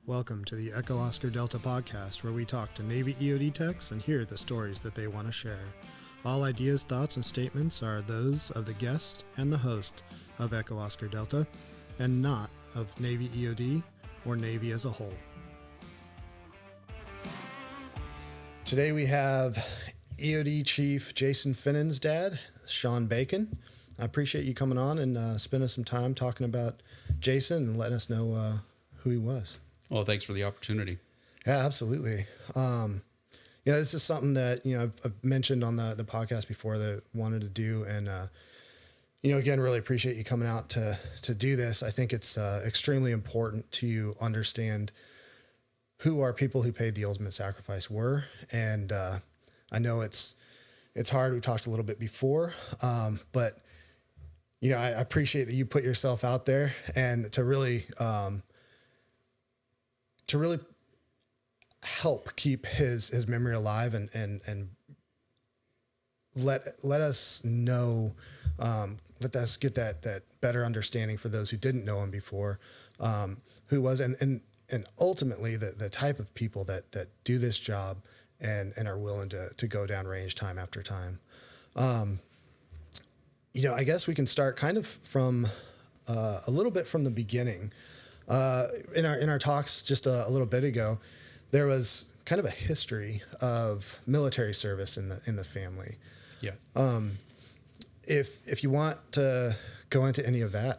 Welcome to the Echo Oscar Delta podcast, where we talk to Navy EOD techs and hear the stories that they want to share. All ideas, thoughts, and statements are those of the guest and the host of Echo Oscar Delta, and not of Navy EOD or Navy as a whole. Today we have EOD Chief Jason Finan's dad, Shawn Bacon. I appreciate you coming on and spending some time talking about Jason and letting us know who he was. Well, thanks for the opportunity. Yeah, absolutely. This is something that, I've mentioned on the podcast before that I wanted to do. And, again, really appreciate you coming out to do this. I think it's extremely important to understand who our people who paid the ultimate sacrifice were. And I know it's hard. We talked a little bit before, but, I appreciate that you put yourself out there and to really help keep his memory alive and let us know, let us get that better understanding for those who didn't know him before, who was, and ultimately the type of people that do this job and are willing to go down range time after time. I guess we can start kind of from a little bit from the beginning. In our talks just a little bit ago, there was kind of a history of military service in the family. Yeah. If you want to go into any of that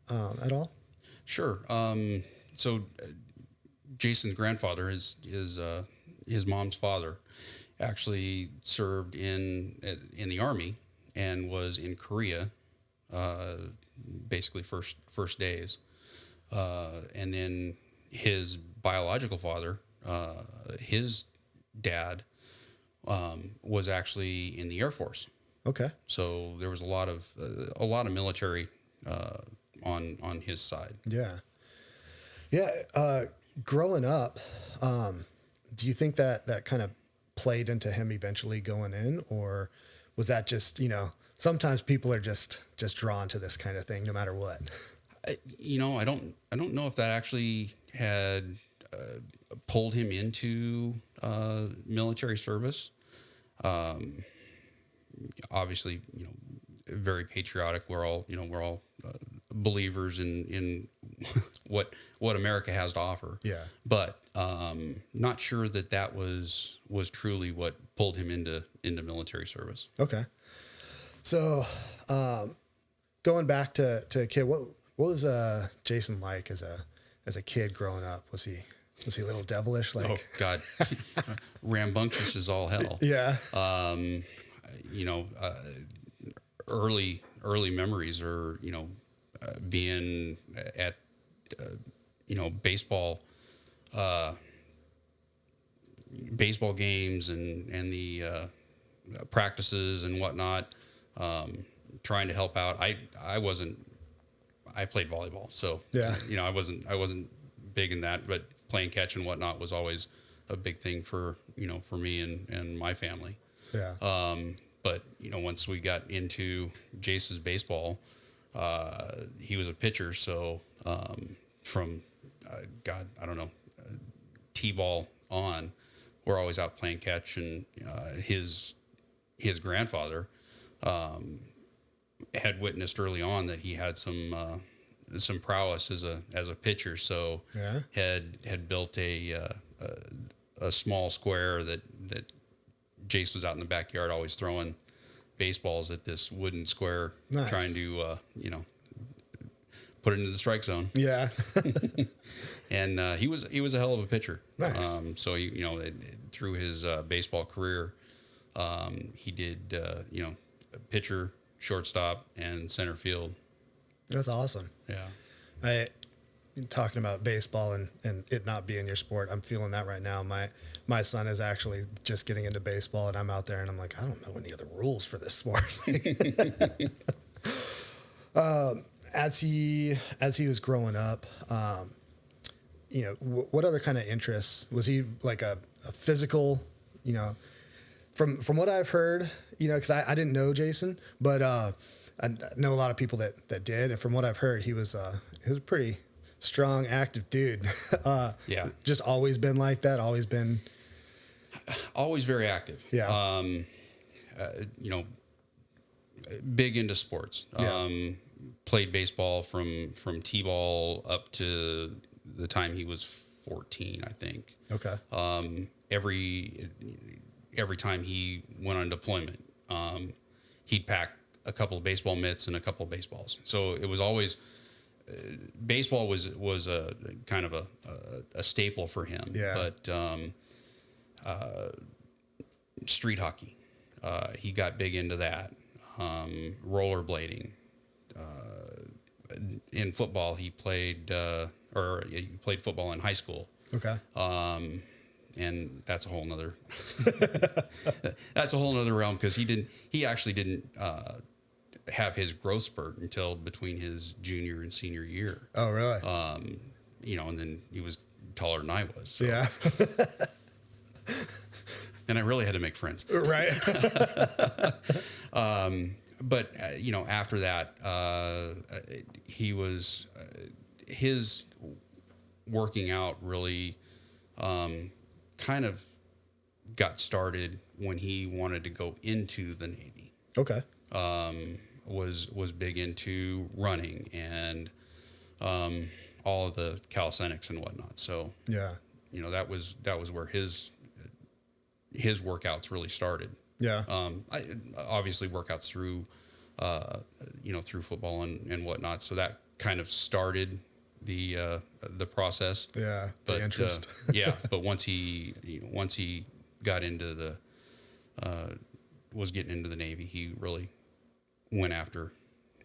at all. Sure. So Jason's grandfather, his mom's father, actually served in the Army and was in Korea, basically first days. And then his biological father, his dad, was actually in the Air Force. Okay. So there was a lot of military on his side. Yeah. Yeah. Growing up, do you think that kind of played into him eventually going in, or was that just, sometimes people are just drawn to this kind of thing no matter what? I don't know if that actually had pulled him into military service. Obviously, very patriotic. We're all believers in what America has to offer. Yeah. But not sure that was truly what pulled him into military service. Okay. So, going back to a kid, what was Jason like as a kid growing up? Was he a little devilish? Like, oh God, rambunctious as all hell. Yeah. Early memories are being at baseball games and the practices and whatnot. Trying to help out. I played volleyball, so yeah. I wasn't big in that, but playing catch and whatnot was always a big thing for me and my family. Yeah. But once we got into Jason's baseball, he was a pitcher, so from T-ball on, we're always out playing catch, and his grandfather had witnessed early on that he had some prowess as a pitcher, so yeah. had built a small square that Jace was out in the backyard always throwing baseballs at this wooden square. Nice. Trying to put it into the strike zone. Yeah. And he was a hell of a pitcher. Nice. So through his baseball career, he did pitcher, shortstop, and center field. That's awesome. Yeah. Talking about baseball and it not being your sport, I'm feeling that right now. My son is actually just getting into baseball, and I'm out there and I'm like, I don't know any of the rules for this sport. As he was growing up, what other kind of interests was he like a physical, from what I've heard, because I didn't know Jason, but I know a lot of people that did, and from what I've heard, he was a pretty strong, active dude. Yeah. Just always been like that. Always very active. Yeah. You know, big into sports. Yeah. Played baseball from T-ball up to the time he was 14, I think. Okay. Every time he went on deployment, he'd pack a couple of baseball mitts and a couple of baseballs. So it was always baseball was a kind of a staple for him. Yeah. But street hockey, he got big into that. Rollerblading. In football, he played football in high school. Okay. And that's a whole nother realm, because he actually didn't have his growth spurt until between his junior and senior year. Oh, really? You know, and then he was taller than I was. So. Yeah. And I really had to make friends. Right. But you know, after that, he was his working out really kind of got started when he wanted to go into the Navy. Okay. Was big into running and all of the calisthenics and whatnot. So Yeah. you know, that was where his workouts really started. Yeah. I obviously workouts through, you know, through football and whatnot. So that kind of started the process. Yeah. But The interest. yeah. But once he got into was getting into the Navy, he really went after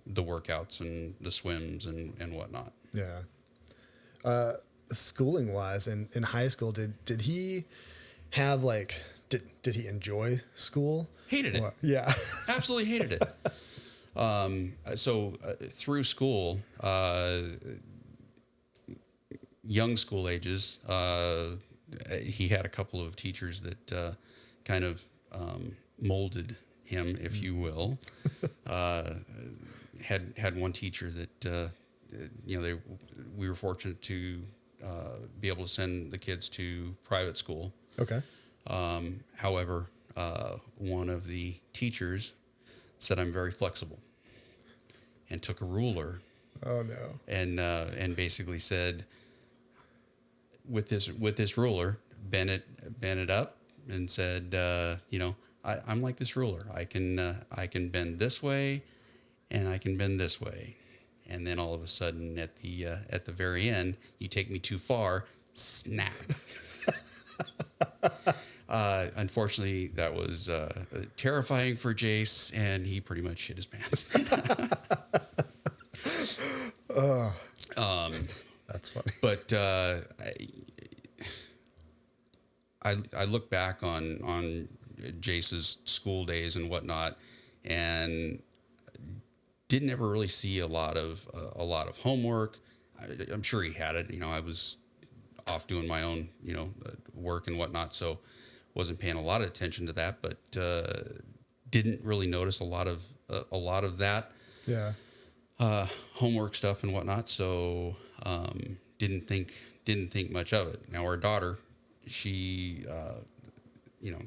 the workouts and the swims and whatnot. Yeah. Schooling wise, in high school, did he have like, did he enjoy school? Hated it. Yeah. Absolutely hated it. So through school, young school ages, he had a couple of teachers that kind of molded him, if you will. Had one teacher that you know, we were fortunate to be able to send the kids to private school. Okay. However, one of the teachers said, "I'm very flexible," and took a ruler. Oh no. And basically said, with this ruler, bent it up, and said, you know, I'm like this ruler. I can bend this way, and I can bend this way. And then all of a sudden, at the very end, you take me too far, snap. Unfortunately, that was terrifying for Jace, and he pretty much shit his pants. That's funny. But I look back on Jace's school days and whatnot, and didn't ever really see a lot of homework. I'm sure he had it. You know, I was off doing my own, you know, work and whatnot, so wasn't paying a lot of attention to that. But didn't really notice a lot of that. Yeah. Homework stuff and whatnot. So didn't think much of it. Now our daughter, she you know,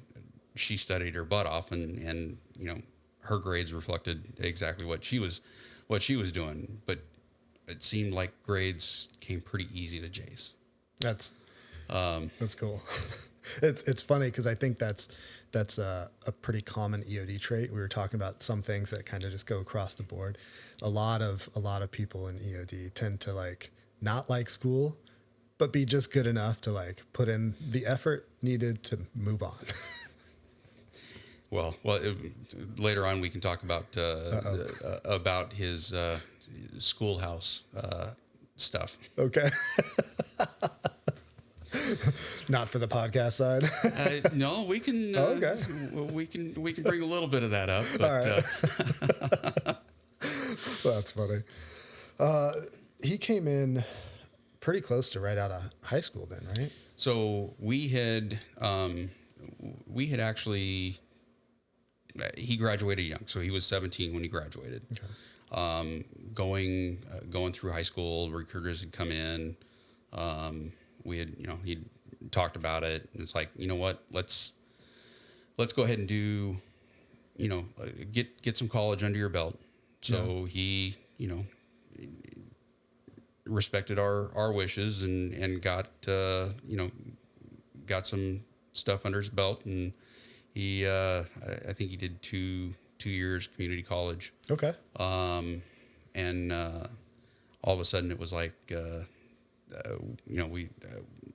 she studied her butt off, and you know, her grades reflected exactly what she was doing. But it seemed like grades came pretty easy to Jace. That's cool. It's funny because I think that's a pretty common EOD trait. We were talking about some things that kind of just go across the board. A lot of people in EOD tend to like not like school, but be just good enough to like put in the effort needed to move on. Well, later on we can talk about his schoolhouse stuff. Okay. Not for the podcast side. No, we can. Okay. We can bring a little bit of that up. But, all right. That's funny. He came in pretty close to right out of high school then, right? So we had actually, he graduated young. So he was 17 when he graduated. Okay. Going through high school, recruiters had come in. We had, he'd talked about it, and it's like, you know what, let's go ahead and do, get some college under your belt. So he, respected our wishes and got, got some stuff under his belt, and he, I think he did two years community college. Okay. And all of a sudden it was like,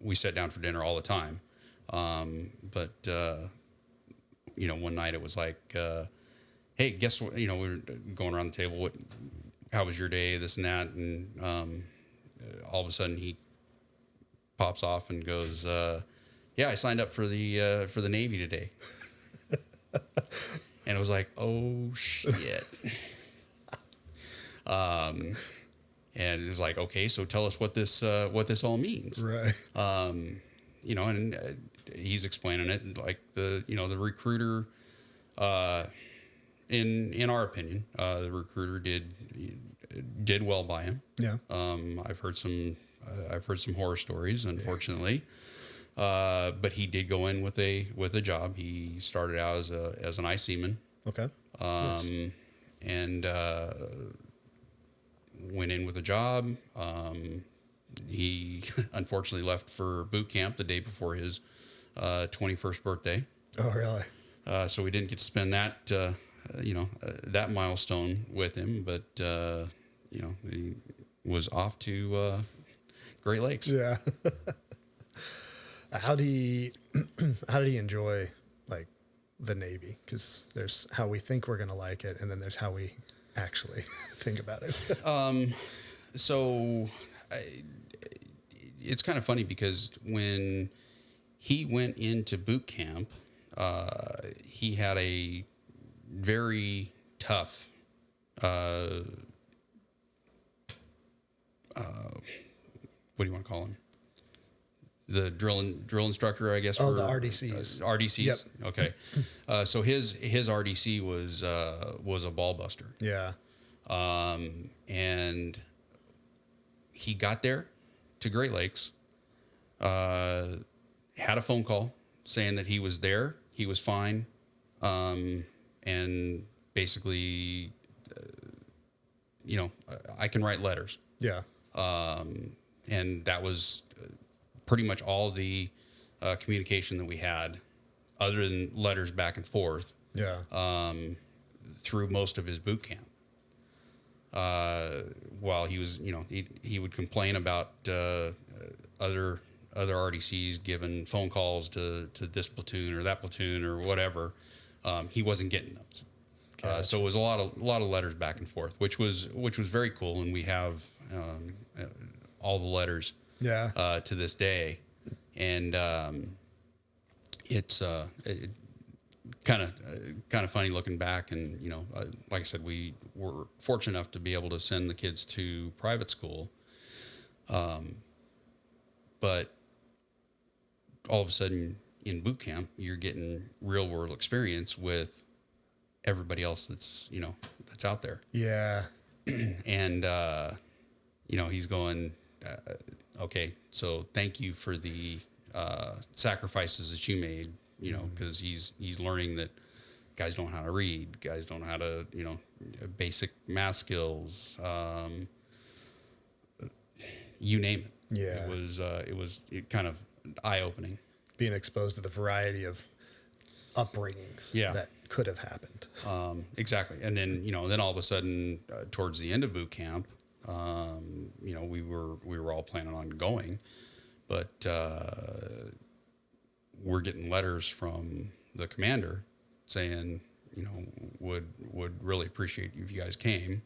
we sat down for dinner all the time. But one night it was like, hey, guess what? We were going around the table. How was your day? This and that. And all of a sudden he pops off and goes, yeah, I signed up for the Navy today. And it was like, oh shit. And it was like, okay, so tell us what this all means. Right. And he's explaining it, and like the recruiter, in our opinion, the recruiter did well by him. Yeah. I've heard some horror stories, unfortunately. But he did go in with a job. He started out as an eye seaman. Okay. Nice. And went in with a job. He unfortunately left for boot camp the day before his 21st birthday. Oh, really? So we didn't get to spend that that milestone with him. But he was off to Great Lakes. Yeah. How did he enjoy like the Navy? Because there's how we think we're going to like it, and then there's how we actually think about it. It's kind of funny because when he went into boot camp, he had a very tough, what do you want to call him? The drill instructor, I guess. Oh, the RDCs. RDCs. Yep. Okay. So his RDC was a ball buster. Yeah. And he got there to Great Lakes, had a phone call saying that he was there, he was fine, and basically, I can write letters. Yeah. And that was pretty much all the communication that we had, other than letters back and forth. Yeah. Through most of his boot camp. While he was, he would complain about other RDCs giving phone calls to this platoon or that platoon or whatever. He wasn't getting those. Gotcha. So it was a lot of letters back and forth, which was very cool, and we have all the letters. Yeah. To this day, and it's kind of funny looking back, and like I said, we were fortunate enough to be able to send the kids to private school, but all of a sudden in boot camp you're getting real world experience with everybody else that's out there. Yeah. And he's going, okay, so thank you for the sacrifices that you made, because he's learning that guys don't know how to read, guys don't know how to, basic math skills, you name it. Yeah. It was kind of eye-opening. Being exposed to the variety of upbringings that could have happened. Exactly. And then, then all of a sudden, towards the end of boot camp, we were all planning on going, but we're getting letters from the commander saying, would really appreciate if you guys came.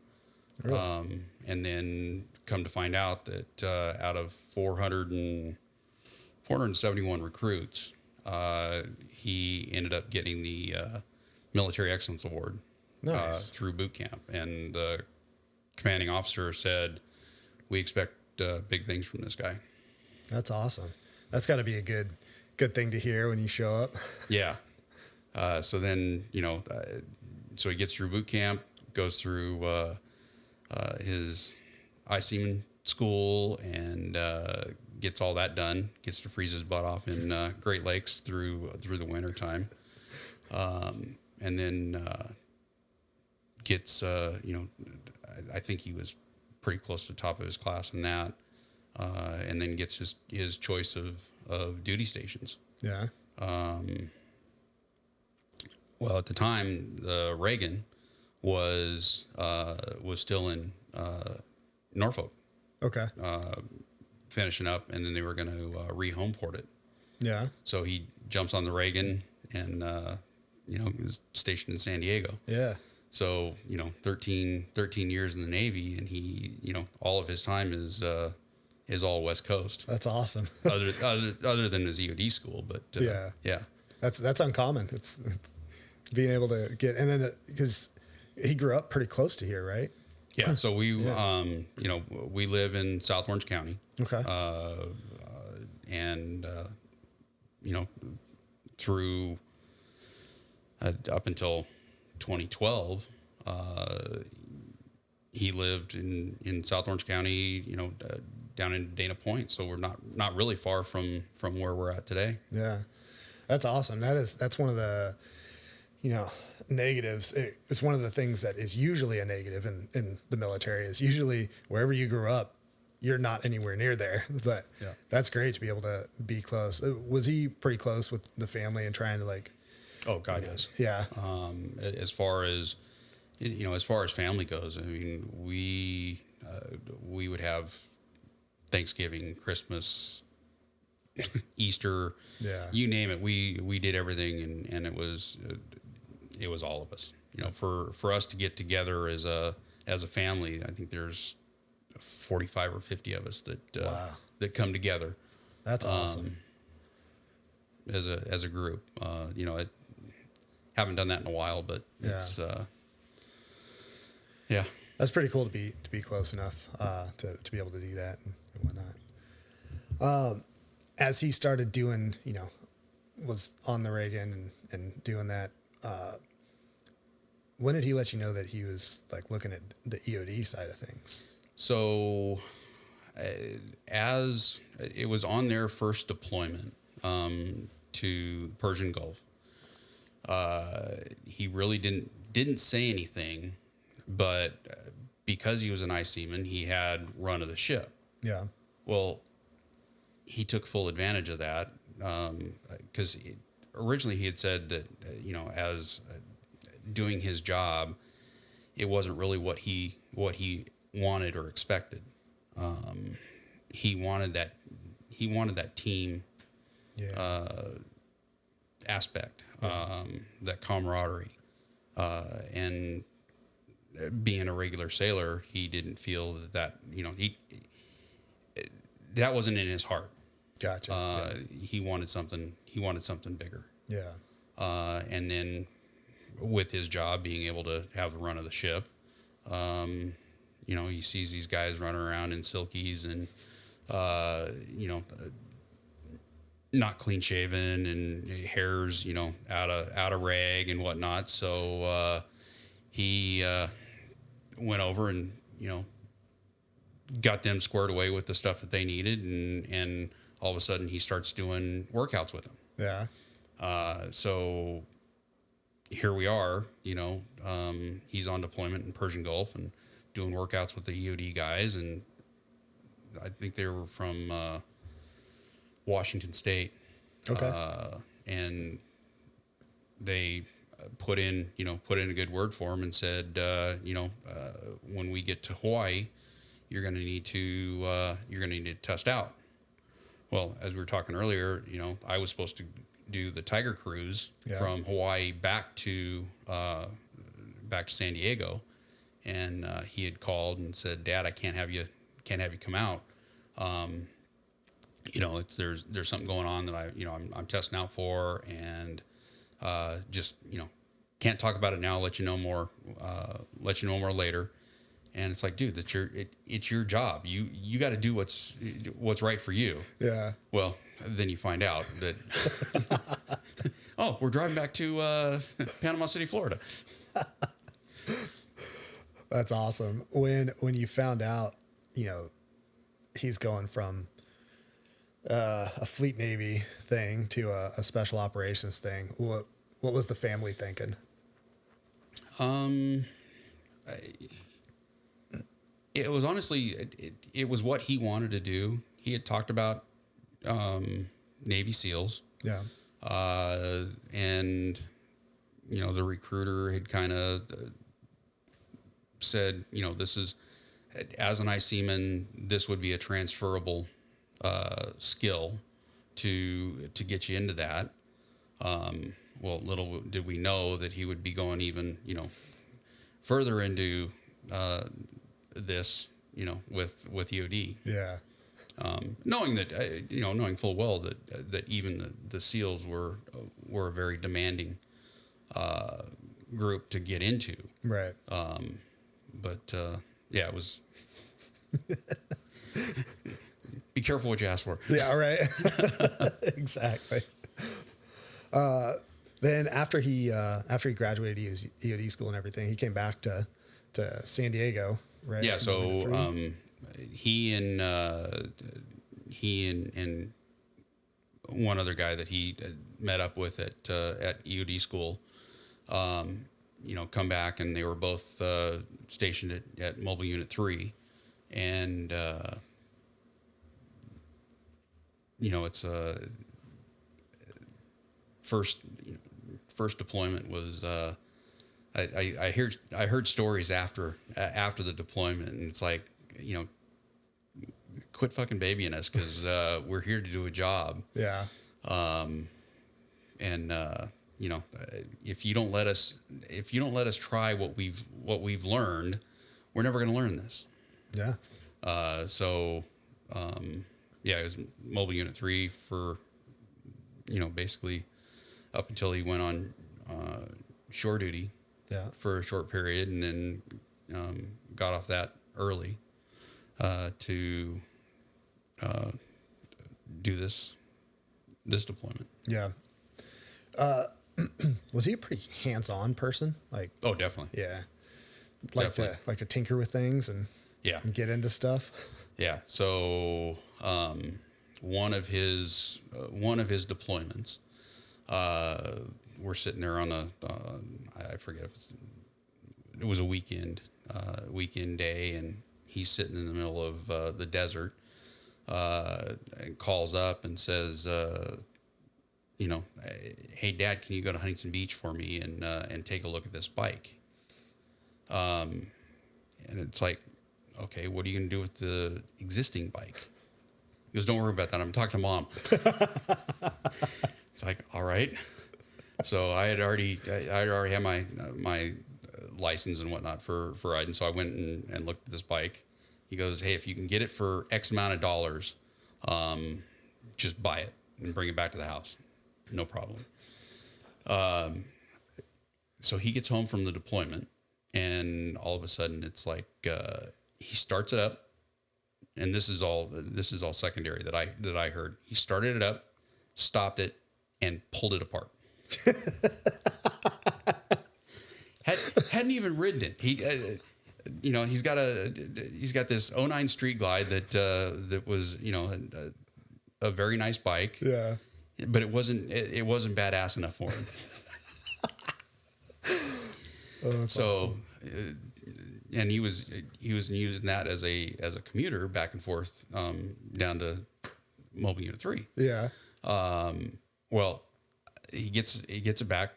Really? And then come to find out that out of 471 recruits, he ended up getting the Military Excellence Award. Nice. Through boot camp, and the commanding officer said, "We expect big things from this guy." That's awesome. That's got to be a good thing to hear when you show up. Yeah. So then, so he gets through boot camp, goes through his I-Seaman school and gets all that done. Gets to freeze his butt off in Great Lakes through the winter time, and then gets I think he was pretty close to the top of his class in that, and then gets his choice of duty stations. Yeah. Well, at the time, Reagan was still in Norfolk, Okay. finishing up, and then they were going to re-home port it. Yeah. So he jumps on the Reagan, and he was stationed in San Diego. Yeah. So 13 years in the Navy, and he all of his time is all West Coast. That's awesome. other than his EOD school, but yeah. That's uncommon. It's being able to get, and then because he grew up pretty close to here, right? Yeah. So we we live in South Orange County. Okay. And through up until 2012, he lived in South Orange County, down in Dana Point. So we're not really far from where we're at today. Yeah, that's awesome. That's one of the, negatives. It's one of the things that is usually a negative in the military is usually wherever you grew up, you're not anywhere near there, but that's great to be able to be close. Was he pretty close with the family and trying to Oh God, yes. Yeah. As far as family goes, I mean, we would have Thanksgiving, Christmas, Easter, you name it. We did everything, and it was all of us. For us to get together as a family, I think there's 45 or 50 of us that come together. That's awesome. As a group, I haven't done that in a while, but it's that's pretty cool to be close enough to be able to do that and whatnot. As he started doing, was on the Reagan and doing that, when did he let you know that he was looking at the EOD side of things? So, as it was on their first deployment to Persian Gulf, he really didn't say anything, but because he was an I-Seaman, he had run of the ship. Yeah. Well, he took full advantage of that because originally he had said that as doing his job, it wasn't really what he wanted or expected. He wanted that team aspect, that camaraderie, and being a regular sailor, he didn't feel that that wasn't in his heart. Gotcha. He wanted something bigger. Yeah. And then with his job being able to have the run of the ship, he sees these guys running around in silkies and, not clean shaven and hair's, out of rag and whatnot. So, he, went over and, got them squared away with the stuff that they needed. And all of a sudden he starts doing workouts with them. Yeah. So here we are, he's on deployment in Persian Gulf and doing workouts with the EOD guys. And I think they were from Washington State. Okay. And they put in a good word for him and said, when we get to Hawaii, you're going to need to test out. Well, as we were talking earlier, I was supposed to do the Tiger cruise from Hawaii back to San Diego, and he had called and said, "Dad, I can't have you come out. There's something going on that I'm testing out for, and just can't talk about it now. Let you know more later." And it's like, dude, it's your job. You got to do what's right for you. Yeah. Well, then you find out that, oh, we're driving back to Panama City, Florida. That's awesome. When you found out, he's going from a fleet Navy thing to a special operations thing, what was the family thinking? It was honestly, it was what he wanted to do. He had talked about Navy SEALs. Yeah. And, the recruiter had kind of said, this is, as an I-Seaman, this would be a transferable skill to get you into that. Well, little did we know that he would be going even, further into this, with EOD. Yeah. Knowing that, knowing full well that even the SEALs were a very demanding group to get into. Right. But yeah, it was. Be careful what you ask for. Yeah. Right. Exactly. Then after he graduated his EOD school and everything, he came back to San Diego. Right. Yeah. So he and one other guy that he met up with at EOD school, come back, and they were both stationed at Mobile Unit 3, and it's first deployment was I heard stories after the deployment, and it's like, quit fucking babying us, because we're here to do a job. Yeah. If you don't let us try what we've learned, we're never going to learn this. Yeah. It was Mobile Unit 3 for, basically up until he went on shore duty. Yeah. For a short period, and then got off that early to do this deployment. Yeah. Was he a pretty hands-on person? Like, oh, definitely. Yeah. Like to tinker with things and get into stuff. Yeah. So one of his deployments, we're sitting there on I forget if it was a weekend day, and he's sitting in the middle of the desert, and calls up and says, hey, Dad, can you go to Huntington Beach for me and take a look at this bike? And it's like, okay, what are you going to do with the existing bike? He goes, don't worry about that. I'm talking to Mom. It's like, all right. So I had already had my license and whatnot for riding. So I went and looked at this bike. He goes, hey, if you can get it for X amount of dollars, just buy it and bring it back to the house. No problem. So he gets home from the deployment, and all of a sudden it's like, he starts it up, and this is all secondary that I heard. He started it up, stopped it, and pulled it apart. Hadn't even ridden it. He's got this 09 Street Glide that was a very nice bike. Yeah. But it wasn't badass enough for him. Awesome. And he was using that as a commuter back and forth down to Mobile Unit 3. Yeah. Well, he gets it back,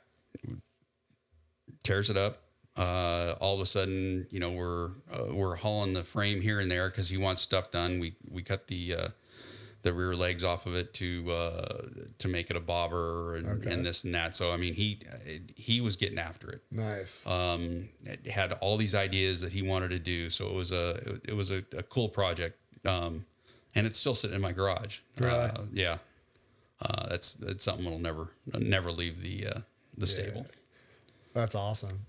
tears it up. All of a sudden, we're hauling the frame here and there because he wants stuff done. We cut the rear legs off of it to make it a bobber and this and that. So I mean, he was getting after it. Nice. Had all these ideas that he wanted to do. So it was a cool project. And it's still sitting in my garage. Really? Yeah. That's something that'll never leave the stable. That's awesome.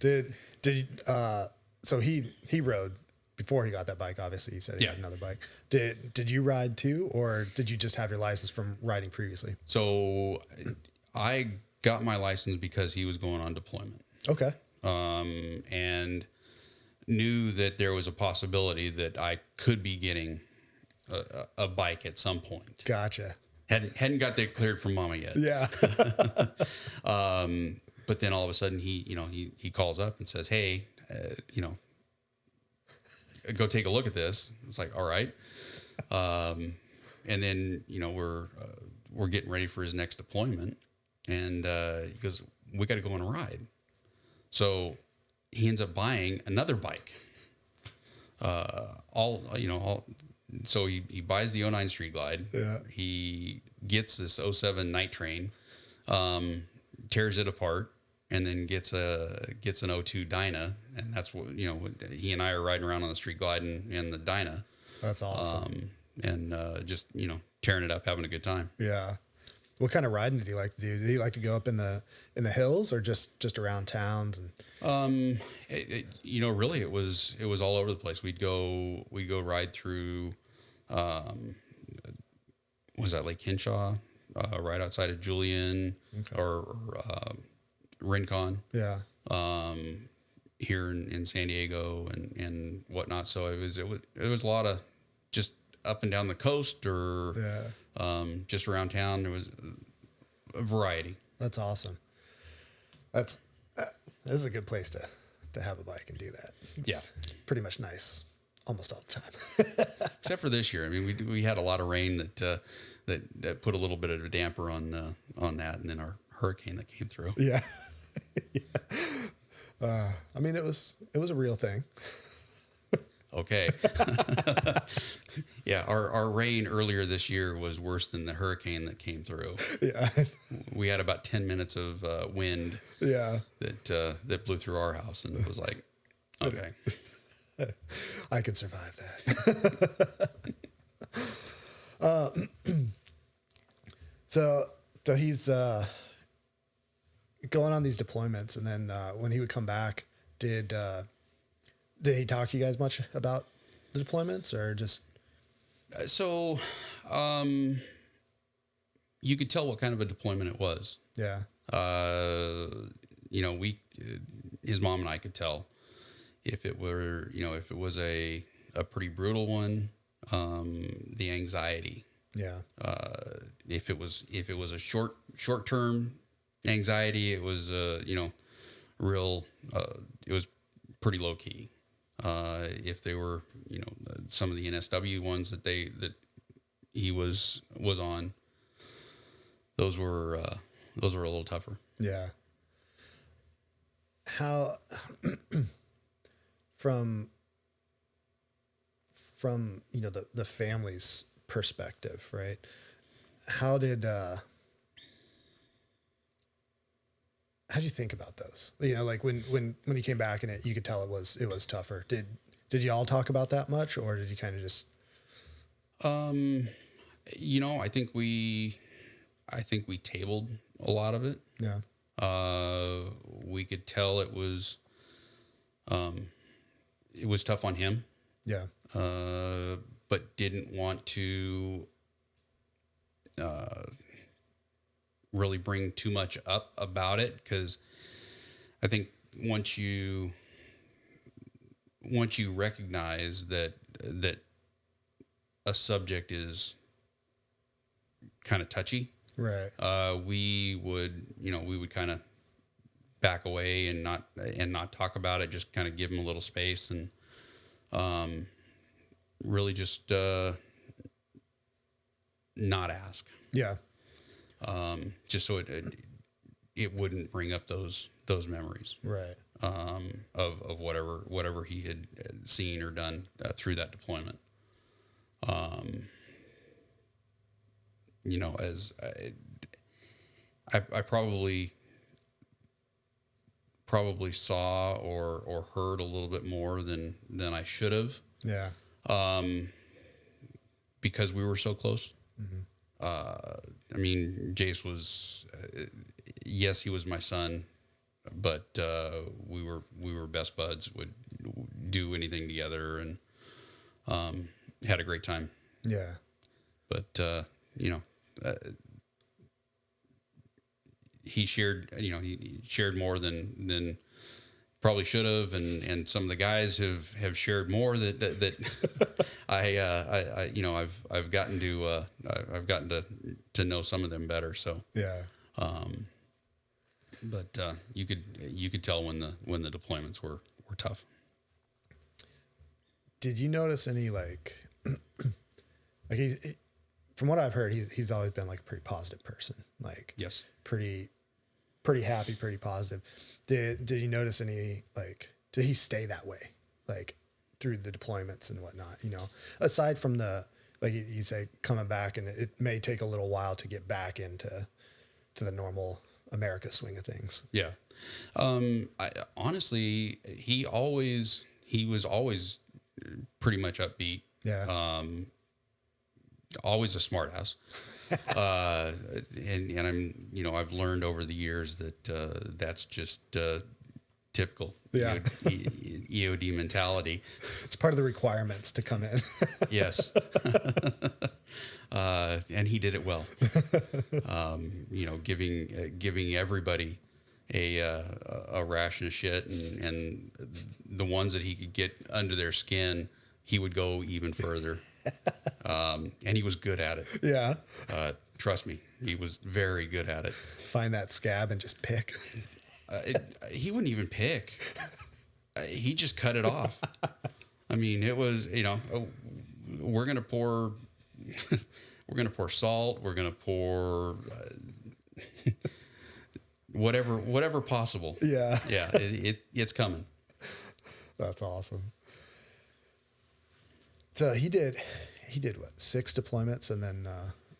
So he rode before he got that bike. Obviously, he said he had another bike. Did you ride too, or did you just have your license from riding previously? So I got my license because he was going on deployment. Okay. And knew that there was a possibility that I could be getting a bike at some point. Gotcha. Hadn't got that cleared from Mama yet. Yeah. But then all of a sudden he calls up and says, "Hey, go take a look at this." It's like, all right. And then, we're getting ready for his next deployment, and he goes, "We got to go on a ride." So he ends up buying another bike. So he buys the 09 Street Glide. Yeah. He gets this 07 Night Train, tears it apart, and then gets an 02 Dyna, and that's what he and I are riding around on the Street Glide and the Dyna. That's awesome. And just tearing it up, having a good time. Yeah. What kind of riding did he like to do? Did he like to go up in the hills or just around towns? And really it was all over the place. We'd go ride through, was that Lake Hinshaw, right outside of Julian, or Rincon. Yeah. Here in San Diego and whatnot. So it was a lot of just up and down the coast, or just around town. There was a variety. That's awesome. This is a good place to have a bike and do that. It's pretty much nice almost all the time. Except for this year. I mean, we had a lot of rain that put a little bit of a damper on that, and then our hurricane that came through. Yeah. I mean, it was a real thing. Okay. Yeah, our rain earlier this year was worse than the hurricane that came through. Yeah. We had about 10 minutes of wind. Yeah. That blew through our house, and it was like, okay, I can survive that. So he's going on these deployments, and then when he would come back, did he talk to you guys much about the deployments, or just? So, you could tell what kind of a deployment it was. Yeah. His mom and I could tell if it was a pretty brutal one, the anxiety. Yeah. If it was a short term anxiety, it was real. It was pretty low key. If they were some of the NSW ones that he was on, those were a little tougher. Yeah. How from the family's perspective, right? How did how'd you think about those? Like when he came back and you could tell it was tougher. Did you all talk about that much, or did you kind of just? I think we tabled a lot of it. Yeah. We could tell it was tough on him. Yeah. But didn't want to really bring too much up about it, because I think once you recognize that a subject is kind of touchy, right? We would kind of back away and not talk about it, just kind of give him a little space, and really just not ask. Yeah. Just so it wouldn't bring up those memories, right? Of whatever he had seen or done through that deployment. As I probably saw or heard a little bit more than I should have. Yeah. Because we were so close. Mm-hmm. I mean, Jace was, yes, he was my son, but we were best buds, would do anything together, and had a great time. Yeah. But, he shared more than probably should have, and some of the guys have shared more that I've gotten to know some of them better. So Yeah. But you could tell when the deployments were tough. Did you notice any like from what I've heard, he's always been like a pretty positive person. Like Yes. pretty happy, pretty positive. Did you notice any like did he stay that way like through the deployments and whatnot? You know, aside from the like you say coming back, and it may take a little while to get back into the normal America swing of things. Yeah. Honestly, he was always pretty much upbeat. Yeah. Always a smart ass. And I've learned over the years that that's just typical Yeah. EOD mentality. It's part of the requirements to come in. Yes. And he did it well. Giving everybody a ration of shit, and the ones that he could get under their skin, he would go even further. And he was good at it. Yeah. Trust me, he was very good at it. Find that scab and just pick. He wouldn't even pick. He just cut it off. I mean, it was, we're going to pour salt. We're going to pour whatever possible. Yeah. Yeah. It's coming. That's awesome. So he did what, 6 deployments, and then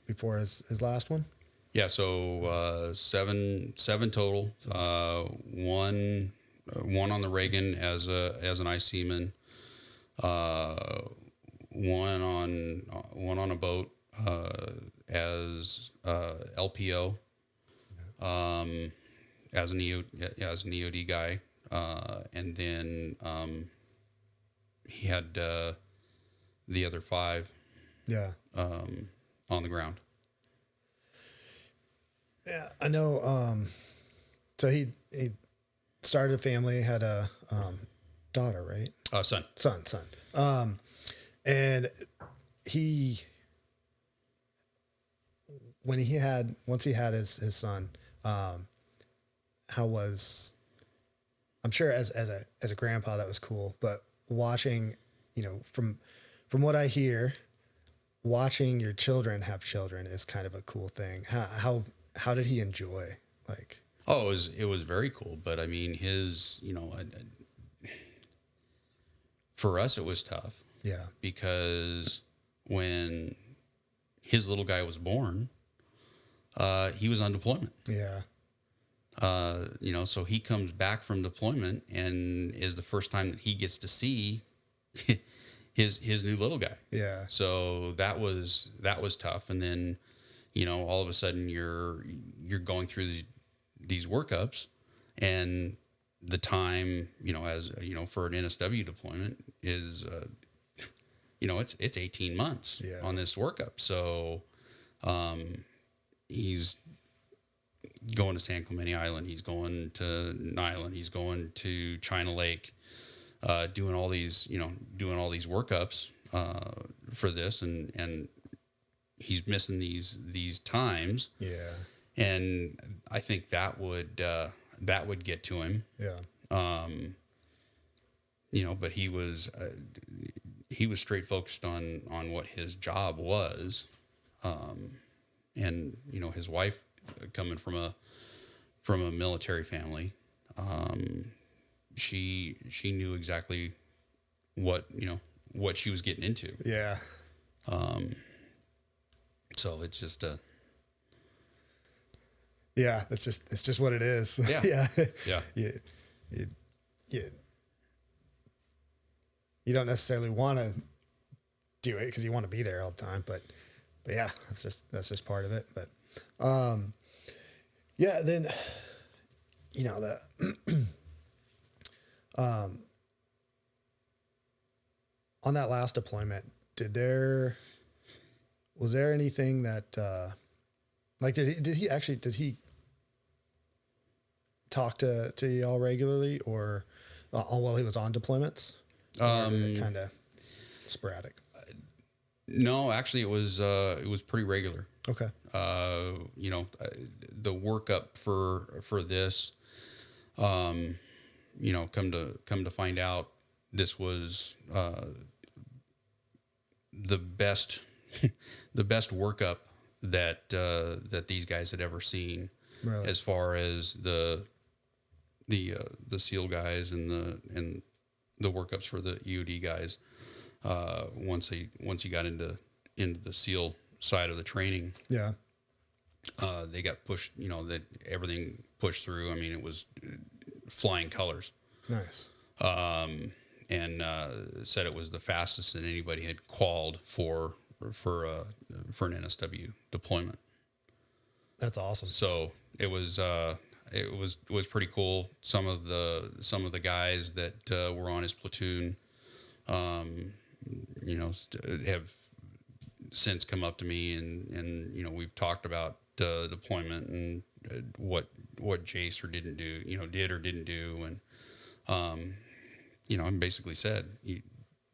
before his last one? Yeah. So, seven total, one on the Reagan as an IC-man, one on a boat, as LPO, as an EOD guy. And then, he had, the other 5, Yeah. on the ground. Yeah, I know. So he started a family, had a daughter, right? Son. Son. And once he had his son, how was, I'm sure as a grandpa that was cool, but watching, from what I hear, watching your children have children is kind of a cool thing. How did he enjoy, like? Oh, it was very cool. But I mean, for us, it was tough. Yeah. Because when his little guy was born, he was on deployment. Yeah. So he comes back from deployment, and is the first time that he gets to see his new little guy. Yeah. So that was tough. And then, all of a sudden you're going through these workups, and the time, for an NSW deployment is, it's 18 months on this workup. So, he's going to San Clemente Island. He's going to Nyland. He's going to China Lake, doing all these workups, for this, and he's missing these times. Yeah. And I think that would get to him. Yeah. But he was straight focused on what his job was. And his wife, coming from a military family, she knew exactly what she was getting into. Yeah. So it's just Yeah, it's just what it is. Yeah. Yeah. You don't necessarily want to do it because you want to be there all the time, but yeah, that's just part of it. But yeah, then the on that last deployment, was there anything that like did he talk to y'all regularly, or while he was on deployments? Or did it kind of sporadic? No, actually, it was pretty regular. Okay. The workup for this, come to find out, this was the best the best workup that these guys had ever seen, Really? as far as the SEAL guys and the workups for the EOD guys. Once he got into the SEAL side of the training, Yeah. they got pushed. That everything pushed through. I mean, it was flying colors. Nice. And said it was the fastest that anybody had qualified for an NSW deployment. That's awesome. So it was pretty cool. Some of the guys that were on his platoon, have since come up to me and we've talked about deployment and what Jace did or didn't do, and I basically said,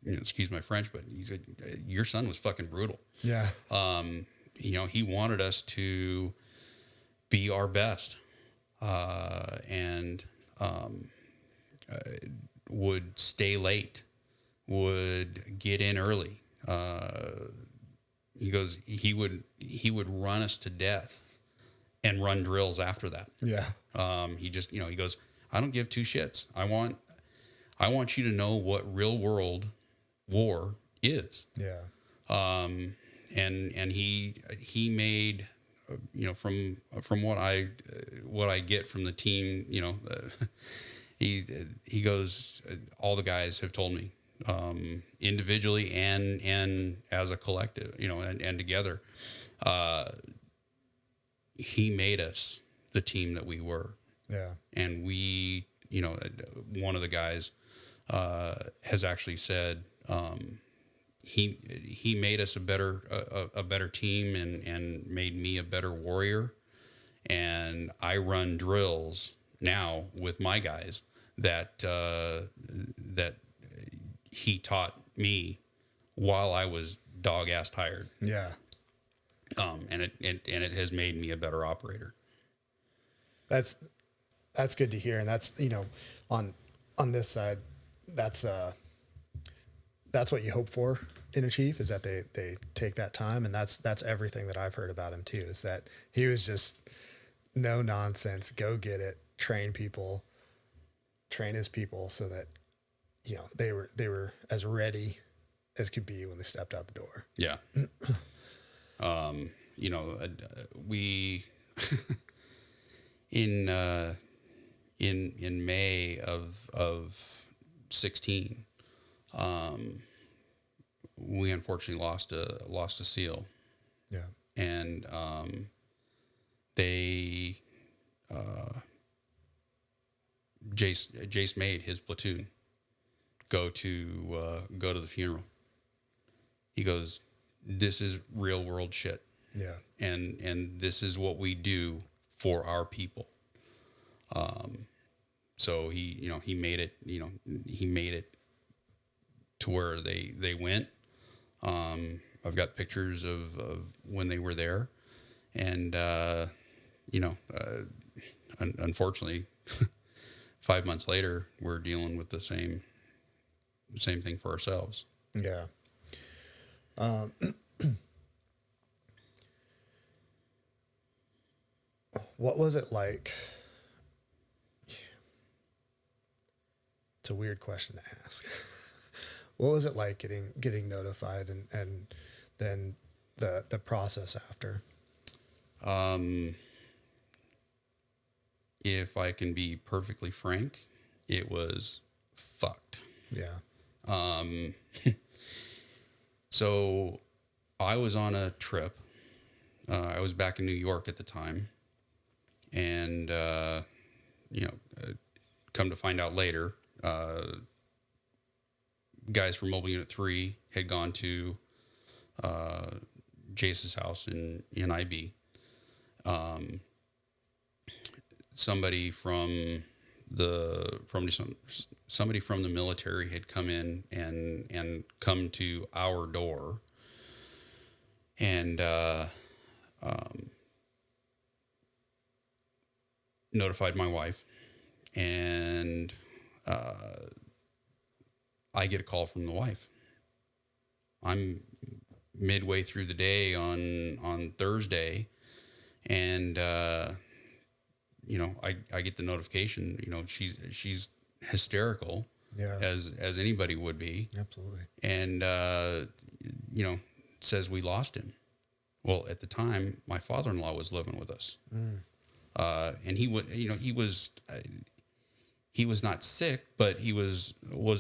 excuse my French, but he said, your son was fucking brutal. Yeah. He wanted us to be our best, and would stay late, would get in early. He goes, he would run us to death and run drills after that. Yeah. He just, he goes, I don't give two shits. I want you to know what real world war is. Yeah. And he made, from what I get from the team, he goes, all the guys have told me, individually and as a collective, and together, he made us the team that we were. Yeah. And we, one of the guys, has actually said, he made us a better team and made me a better warrior. And I run drills now with my guys that he taught me while I was dog-ass tired. Yeah. And it has made me a better operator. That's good to hear. And that's, on this side, that's what you hope for in a chief, is that they take that time. And that's everything that I've heard about him too, is that he was just no nonsense, go get it, train his people so that, they were as ready as could be when they stepped out the door. Yeah. We, in May of 16, we unfortunately lost a SEAL. Yeah. And Jace made his platoon go to the funeral. He goes, this is real world shit. Yeah. And this is what we do for our people. So he made it to where they went. I've got pictures of when they were there, and unfortunately 5 months later, we're dealing with the same thing for ourselves. Yeah. What was it like? It's a weird question to ask. What was it like getting notified and then the process after? If I can be perfectly frank, it was fucked. Yeah. So I was on a trip. I was back in New York at the time. And, come to find out later, guys from Mobile Unit 3 had gone to Jace's house in IB. Somebody from somebody from the military had come in and come to our door and notified my wife, and I get a call from the wife. I'm midway through the day on Thursday, and I get the notification. She's hysterical, as anybody would be. Absolutely. And says we lost him. Well, at the time, my father-in-law was living with us, and he was not sick, but he was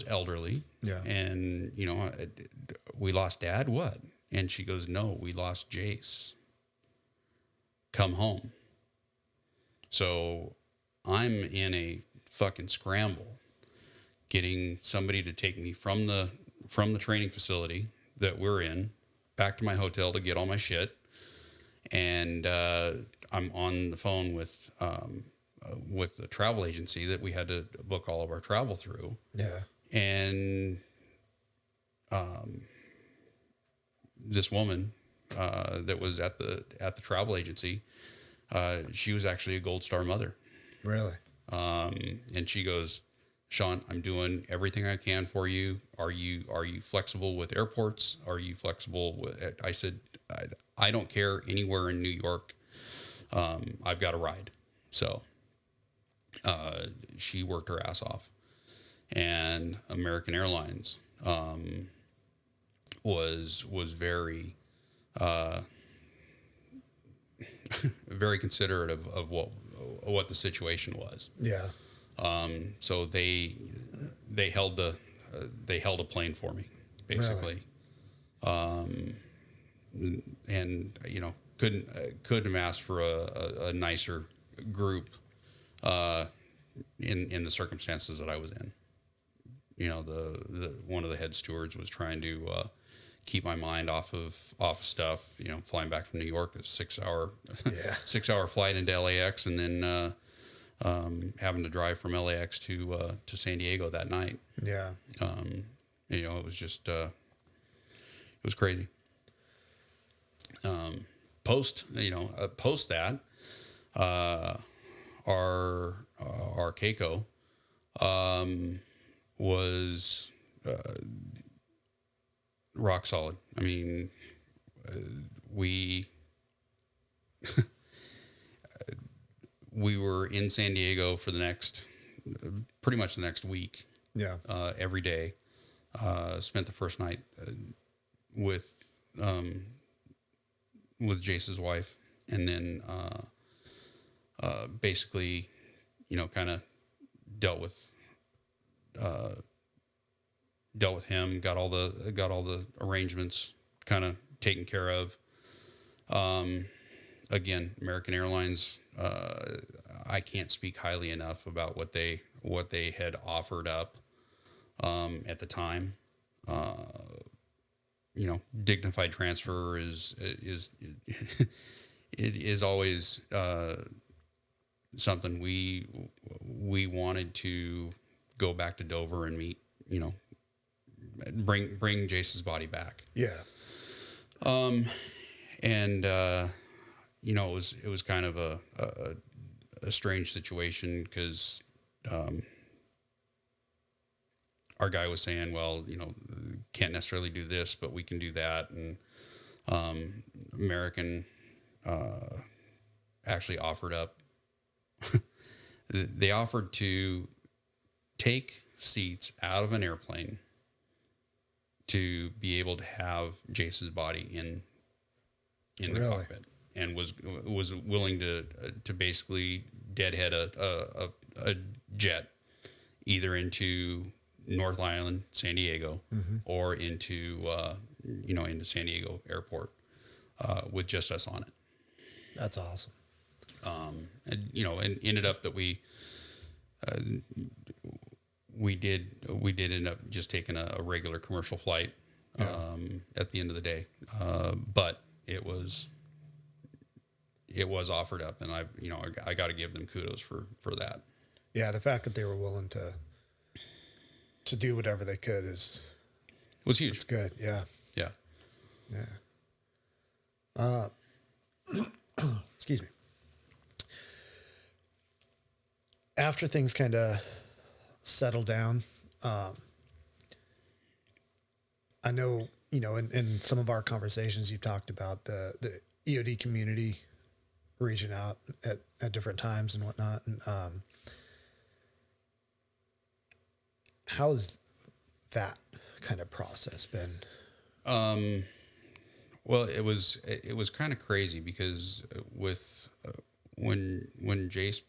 elderly. Yeah. And we lost Dad. What? And she goes, no, we lost Jace. Come home. So I'm in a fucking scramble, getting somebody to take me from the training facility that we're in back to my hotel to get all my shit. And I'm on the phone with the travel agency that we had to book all of our travel through. Yeah. And this woman that was at the travel agency, she was actually a Gold Star mother. Really? And she goes, Shawn, I'm doing everything I can for you. Are you flexible with airports? Are you flexible with? I said, I don't care anywhere in New York. I've got a ride. So she worked her ass off, and American Airlines was very very considerate of what the situation was. Yeah. So they held a plane for me, basically. Really? And couldn't have asked for a nicer group in the circumstances that I was in. The one of the head stewards was trying to keep my mind off of stuff. Flying back from New York, a 6 hour 6 hour flight into LAX, and then having to drive from LAX to San Diego that night. Yeah. It was just it was crazy. Post that, our Keiko was rock solid. I mean, we were in San Diego for pretty much the next week. Yeah. Every day. Spent the first night with Jace's wife, and then basically, kind of dealt with him, got all the arrangements kind of taken care of. Again, American Airlines, I can't speak highly enough about what they had offered up at the time. Dignified transfer is it is always something we wanted to go back to Dover and meet, bring Jason's body back. Yeah. And it was kind of a strange situation, because our guy was saying, well, can't necessarily do this, but we can do that. And American actually offered up, they offered to take seats out of an airplane to be able to have Jason's body in the cockpit, and was willing to basically deadhead a jet either into North Island, San Diego, or into San Diego Airport, with just us on it. That's awesome. And ended up that we did end up just taking a regular commercial flight at the end of the day, but it was offered up, and I got to give them kudos for that. Yeah, the fact that they were willing to to do whatever they could was huge. It's good. Yeah. Yeah. Yeah. Excuse me. After things kind of settle down, I know, in some of our conversations, you've talked about the EOD community reaching out at different times and whatnot. And how has that kind of process been? Well, it was kind of crazy because with when Jace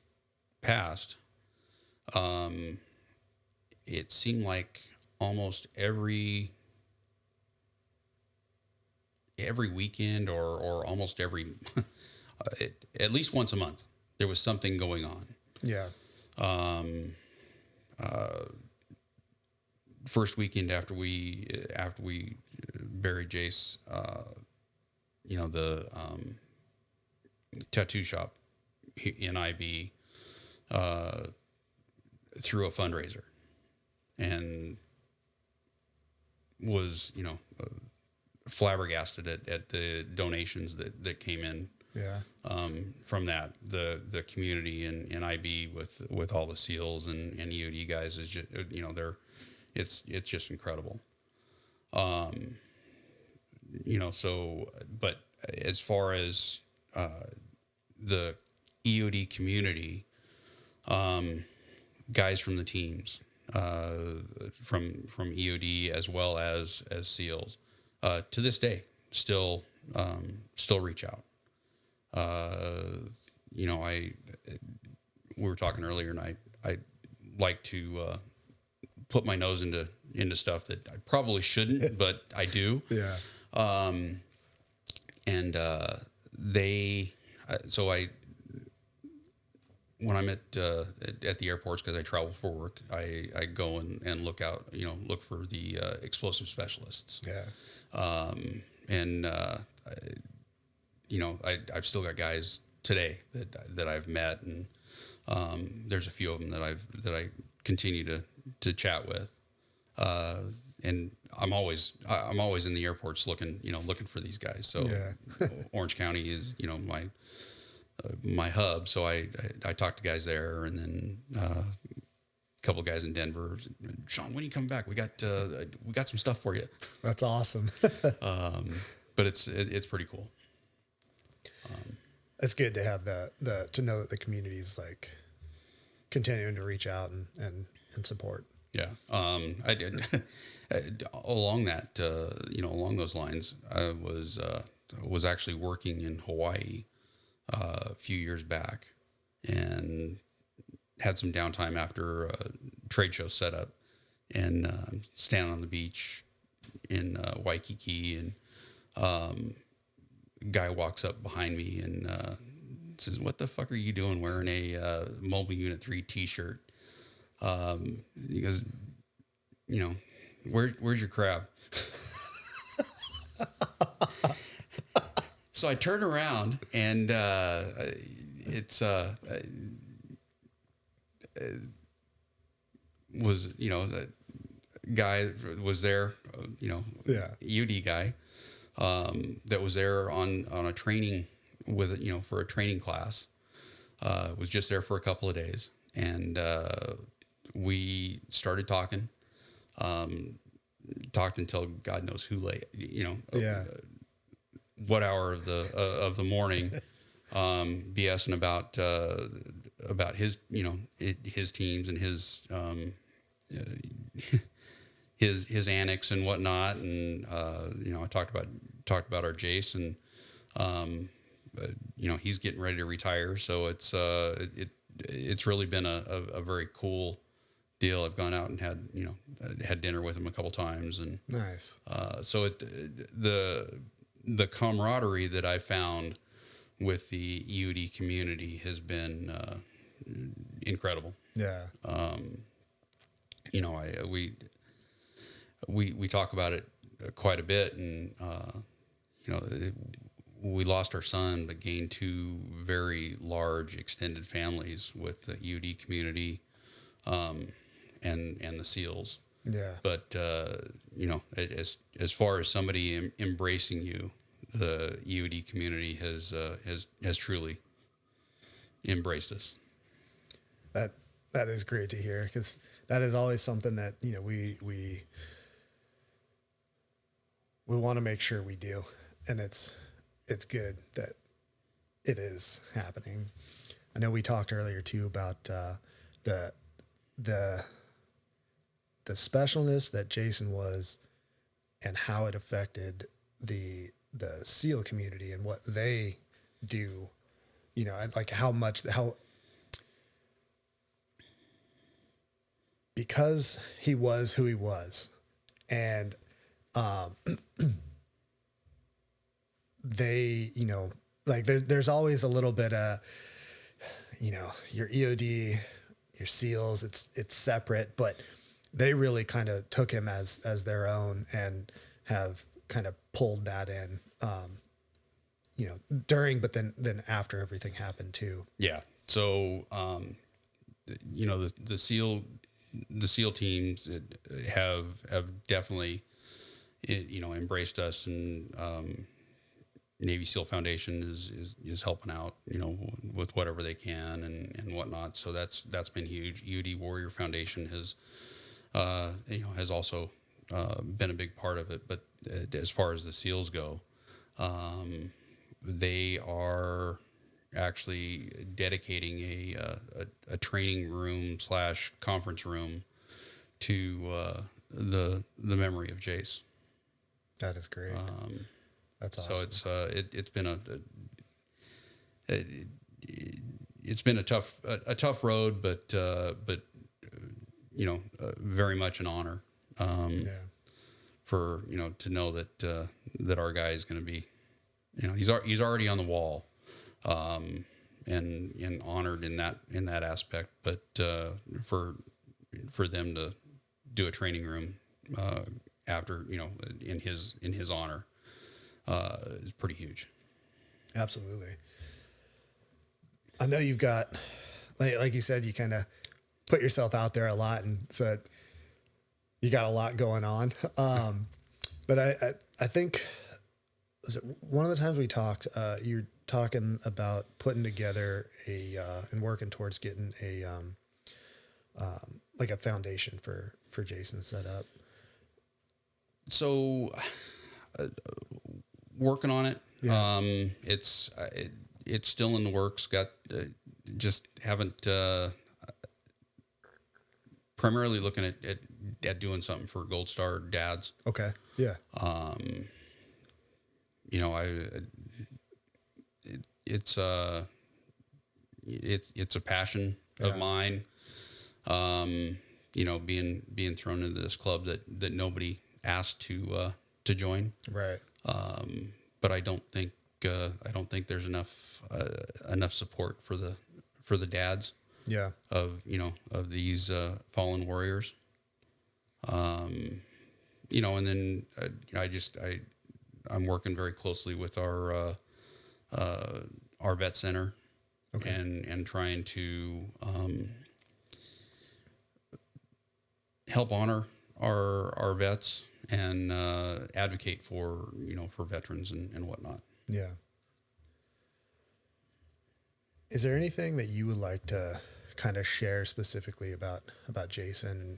passed, it seemed like almost every weekend or almost every at least once a month there was something going on. Yeah. First weekend after we buried Jace, the tattoo shop in IB threw a fundraiser and was flabbergasted at the donations that came in. Yeah. From that, the community in IB with all the SEALs and EOD guys is just, it's just incredible. But as far as the EOD community, guys from the teams, from EOD as well as SEALs, to this day still reach out. We were talking earlier, and I like to put my nose into stuff that I probably shouldn't, but I do. Yeah. When I'm at the airports, because I travel for work, I go and look for the explosive specialists. Yeah. I've still got guys today that I've met, and there's a few of them that I continue to chat with, and I'm always in the airports looking for these guys. So yeah. Orange County is my hub, so I talk to guys there, and then a couple of guys in Denver. Shawn, when are you coming back? We got some stuff for you. That's awesome. But it's pretty cool. It's good to have to know that the community is like continuing to reach out and support. Yeah. I did along that, along those lines, I was actually working in Hawaii a few years back and had some downtime after a trade show setup, and standing on the beach in Waikiki, and guy walks up behind me and says, "What the fuck are you doing wearing a Mobile Unit 3 t-shirt?" He goes, where's your crab? So I turn around, and it's was the guy was there, Yeah. EOD guy, that was there on a training with for a training class, was just there for a couple of days, and we started talking until God knows who late, Yeah. what hour of the morning, BSing about his his teams and his annex and whatnot, and I talked about our Jace, and he's getting ready to retire, so it's really been a very cool deal. I've gone out and had dinner with him a couple times, and Nice. so the camaraderie that I found with the EOD community has been incredible. Yeah. We talk about it quite a bit, and we lost our son, but gained two very large extended families with the EOD community, and the SEALs. Yeah. But as far as somebody embracing you, the EOD community has truly embraced us. That is great to hear, because that is always something that, we want to make sure we do, and it's good that it is happening. I know we talked earlier too about the specialness that Jason was, and how it affected the SEAL community and what they do. Like how because he was who he was, and they, like there's always a little bit of, your EOD, your SEALs, it's separate, but they really kind of took him as their own, and have kind of pulled that in, during, but then after everything happened too. Yeah. So, the SEAL teams have definitely, embraced us, and Navy SEAL Foundation is helping out, with whatever they can and whatnot. So that's been huge. EOD Warrior Foundation has also been a big part of it. But as far as the SEALs go, they are actually dedicating a training room / conference room to the memory of Jace. That is great. That's awesome. So it's been a tough road, but very much an honor. For to know that our guy is going to be, he's already on the wall, and honored in that aspect. But for them to do a training room after, in his honor, is pretty huge. Absolutely. I know you've got, like you said, you kind of put yourself out there a lot, and said you got a lot going on. But I think, was it one of the times we talked, you're talking about putting together and working towards getting like a foundation for Jason set up. So, working on it. Yeah. It's still in the works. Just haven't, primarily looking at doing something for Gold Star dads. Okay. Yeah. It's a passion of mine. Being thrown into this club that nobody asked to join. Right. But I don't think there's enough support for the dads. Yeah. Of these fallen warriors. And then I'm working very closely with our vet center. Okay. And trying to help honor our vets and advocate for veterans and whatnot. Yeah. Is there anything that you would like to kind of share specifically about Jason,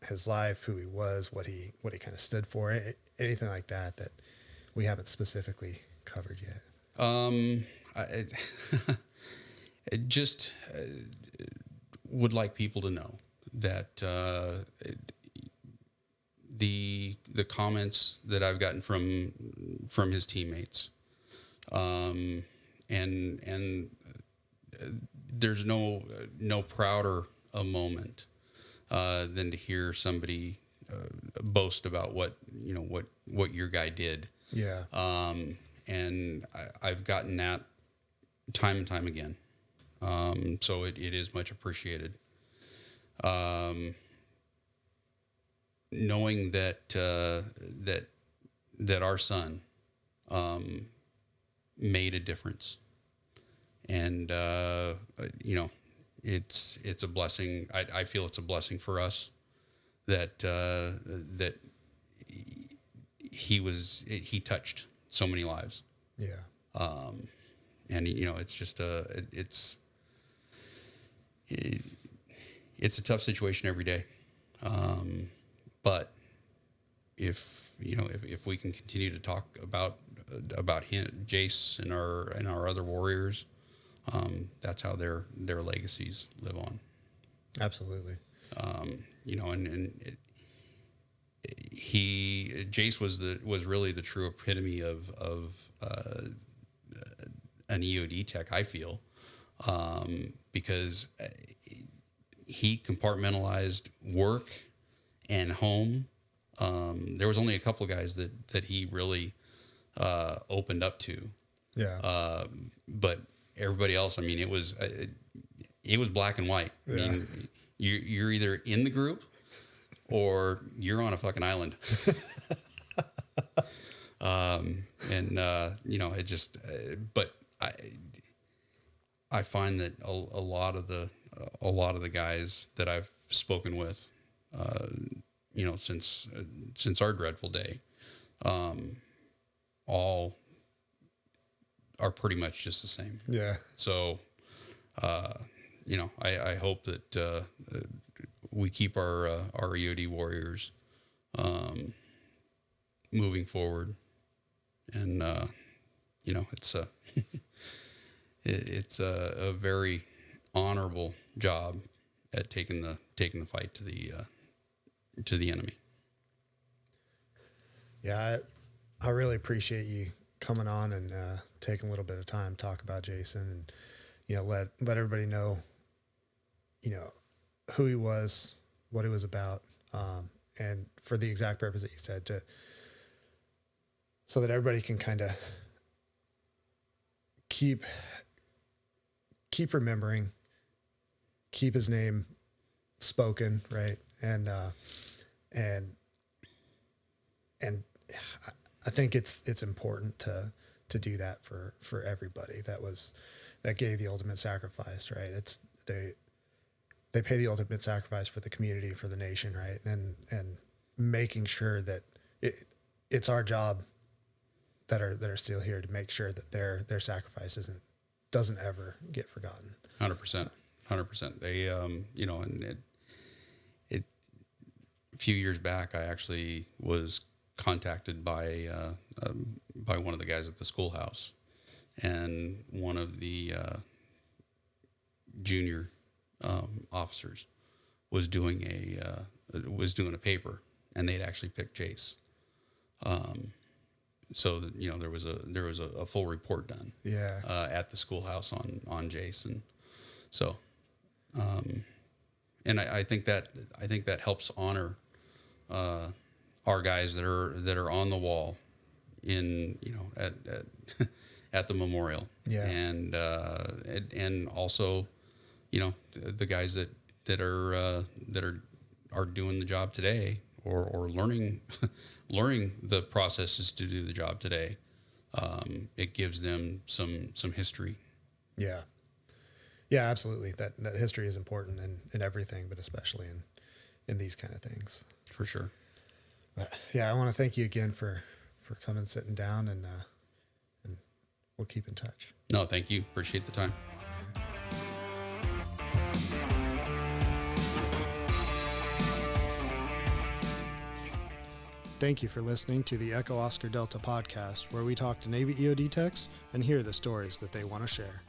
his life, who he was, what he kind of stood for, anything like that we haven't specifically covered yet? I just would like people to know that the comments that I've gotten from his teammates, and there's no prouder a moment than to hear somebody boast about what your guy did. Yeah. And I've gotten that time and time again. So it is much appreciated. Knowing that our son made a difference, and it's a blessing. I feel it's a blessing for us that that he touched so many lives. Yeah. And it's just it's a tough situation every day. But if we can continue to talk about him, Jace, and our other warriors, that's how their legacies live on. Absolutely. Jace was really the true epitome of an EOD tech, I feel, because he compartmentalized work and home. There was only a couple of guys that he really opened up to. Yeah. But everybody else, I mean, it was black and white. Yeah. I mean, you're either in the group or you're on a fucking island. It just, but I find that a lot of the guys that I've spoken with, since our dreadful day, all are pretty much just the same. Yeah. So, I hope that we keep our EOD warriors moving forward, and it's a very honorable job at taking the fight to the enemy. Yeah, I really appreciate you coming on and taking a little bit of time to talk about Jason, and let everybody know who he was, what he was about, and for the exact purpose that you said, so that everybody can kind of keep remembering, keep his name spoken, right? And I think it's important to do that for everybody that gave the ultimate sacrifice, right? They pay the ultimate sacrifice for the community, for the nation, right? And making sure that it's our job that are still here to make sure that their sacrifice doesn't ever get forgotten. 100%. They and it a few years back, I actually was contacted by one of the guys at the schoolhouse, and one of the junior officers was doing a paper, and they'd actually picked Jace. So that, there was a full report done. Yeah. At the schoolhouse on Jace, and so, and I think that helps honor our guys that are on the wall at the memorial. Yeah. And also, the guys that are doing the job today, or learning the processes to do the job today. It gives them some history. Yeah. Yeah, absolutely. That history is important in everything, but especially in these kind of things. For sure. But yeah, I want to thank you again for coming, sitting down, and we'll keep in touch. No, thank you. Appreciate the time. Thank you for listening to the Echo Oscar Delta podcast, where we talk to Navy EOD techs and hear the stories that they want to share.